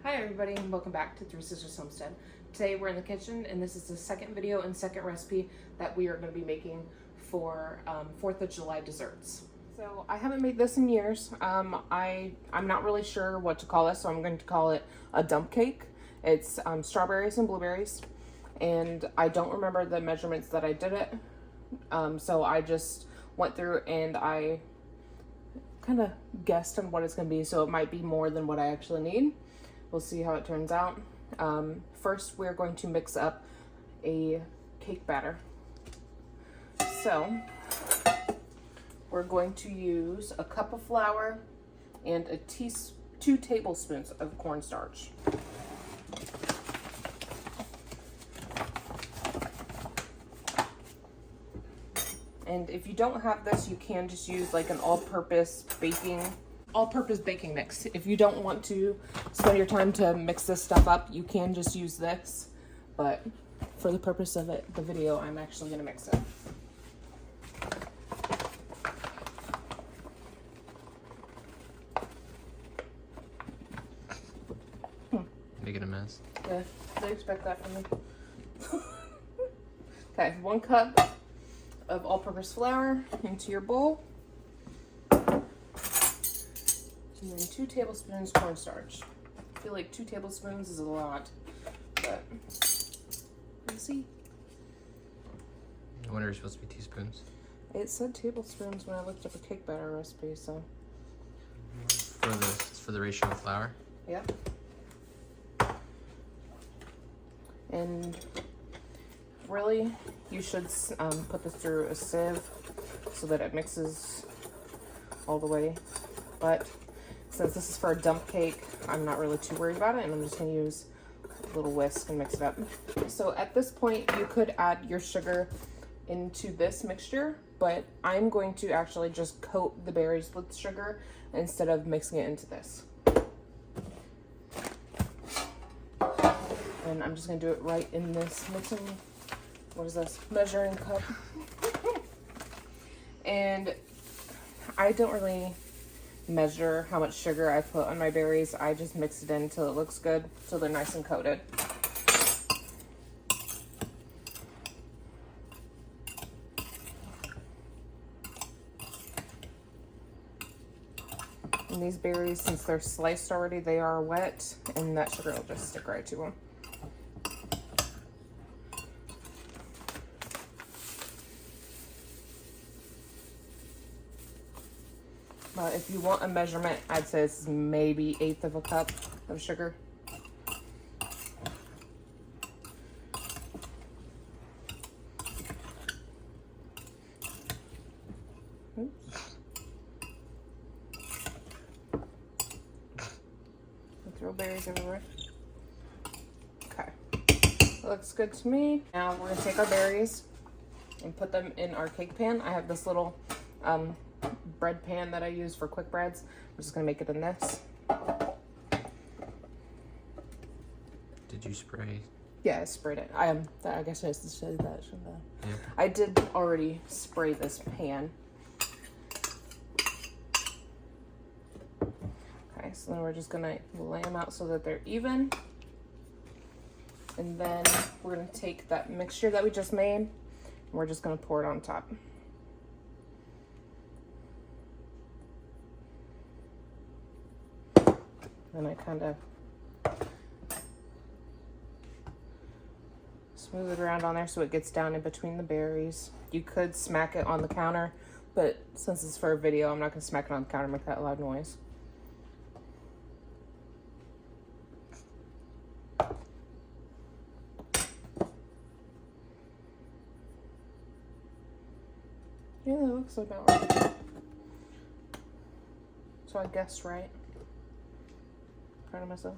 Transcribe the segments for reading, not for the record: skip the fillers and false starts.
Hi everybody and welcome back to Three Sisters Homestead. Today we're in the kitchen and this is the second video and second recipe that we are going to be making for 4th of July desserts. So I haven't made this in years. I'm not really sure what to call this, so I'm going to call it a dump cake. It's strawberries and blueberries, and I don't remember the measurements that I did it. So I just went through and I kind of guessed on what it's going to be, so it might be more than what I actually need. We'll see how it turns out. First, we're going to mix up a cake batter. So, we're going to use a cup of flour and 2 tablespoons of cornstarch. And if you don't have this, you can just use like an all-purpose baking mix. If you don't want to spend your time to mix this stuff up, you can just use this. But for the purpose of the video, I'm actually gonna mix it. Make it a mess. Yeah, they expect that from me. Okay, 1 cup of all-purpose flour into your bowl. And then 2 tablespoons cornstarch. I feel like 2 tablespoons is a lot, but we'll see. I wonder if it's supposed to be teaspoons. It said tablespoons when I looked up a cake batter recipe, so. For the ratio of flour? Yep. And really, you should put this through a sieve so that it mixes all the way. But since this is for a dump cake, I'm not really too worried about it, and I'm just gonna use a little whisk and mix it up. So at this point, you could add your sugar into this mixture, but I'm going to actually just coat the berries with sugar instead of mixing it into this. And I'm just gonna do it right in this measuring cup. And I don't really measure how much sugar I put on my berries. I just mix it in until it looks good, so they're nice and coated. And these berries, since they're sliced already, they are wet, and that sugar will just stick right to them. If you want a measurement, I'd say it's maybe 1/8 of a cup of sugar. Oops. Throw berries everywhere. Okay, that looks good to me. Now we're gonna take our berries and put them in our cake pan. I have this little bread pan that I use for quick breads. I'm just gonna make it in this. Did you spray? Yeah, I sprayed it. I guess I should say that, shouldn't I? Yeah. I did already spray this pan. Okay, so then we're just gonna lay them out so that they're even. And then we're gonna take that mixture that we just made, and we're just gonna pour it on top. And I kind of smooth it around on there so it gets down in between the berries. You could smack it on the counter, but since it's for a video, I'm not going to smack it on the counter and make that loud noise. Yeah, that looks about right. So I guessed right. Proud of myself.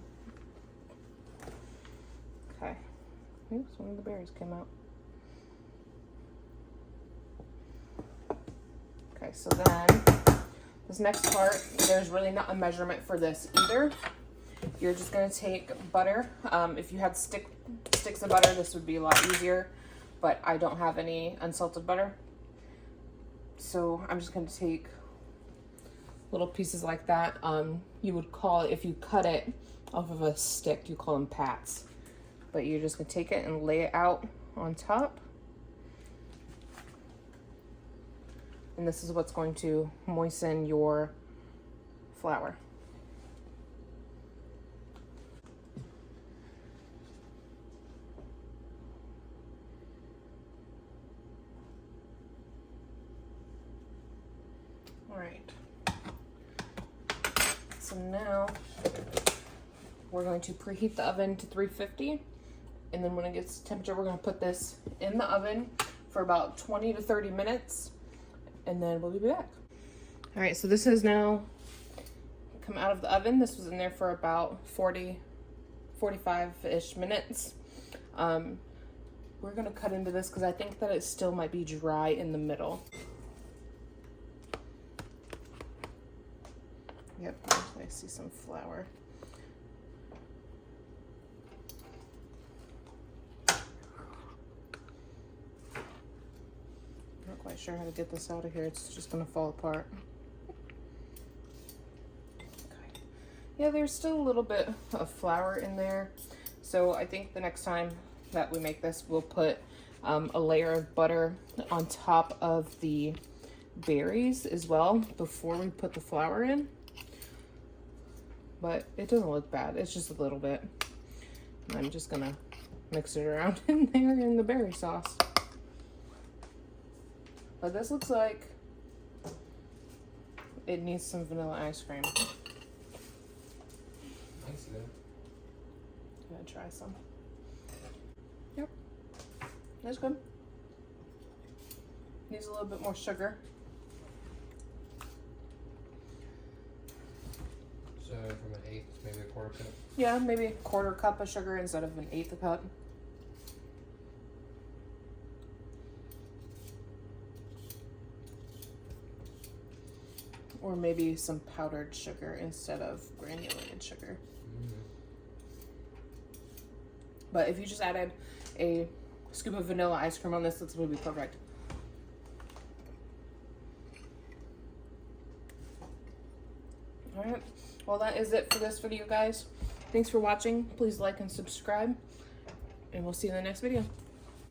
Okay. Oops, one of the berries came out. Okay, so then this next part, there's really not a measurement for this either. You're just gonna take butter. If you had sticks of butter, this would be a lot easier, but I don't have any unsalted butter. So I'm just gonna take little pieces like that. You would call it, if you cut it, off of a stick. You call them pats. But you're just gonna take it and lay it out on top. And this is what's going to moisten your flour. All right. So now we're going to preheat the oven to 350. And then when it gets to temperature, we're gonna put this in the oven for about 20 to 30 minutes. And then we'll be back. All right, so this has now come out of the oven. This was in there for about 45-ish minutes. We're gonna cut into this because I think that it still might be dry in the middle. Yep, I see some flour. Not quite sure how to get this out of here. It's just gonna fall apart. Okay. Yeah, there's still a little bit of flour in there. So I think the next time that we make this, we'll put a layer of butter on top of the berries as well before we put the flour in. But it doesn't look bad. It's just a little bit. And I'm just gonna mix it around in there in the berry sauce. But this looks like it needs some vanilla ice cream. I see that. I'm gonna try some. Yep, that's good. Needs a little bit more sugar. So from an eighth, maybe a quarter cup. Yeah, maybe a quarter cup of sugar instead of an eighth a cup. Or maybe some powdered sugar instead of granulated sugar. But if you just added a scoop of vanilla ice cream on this, that's going to be perfect. Alright, well that is it for this video, guys. Thanks for watching. Please like and subscribe, and we'll see you in the next video.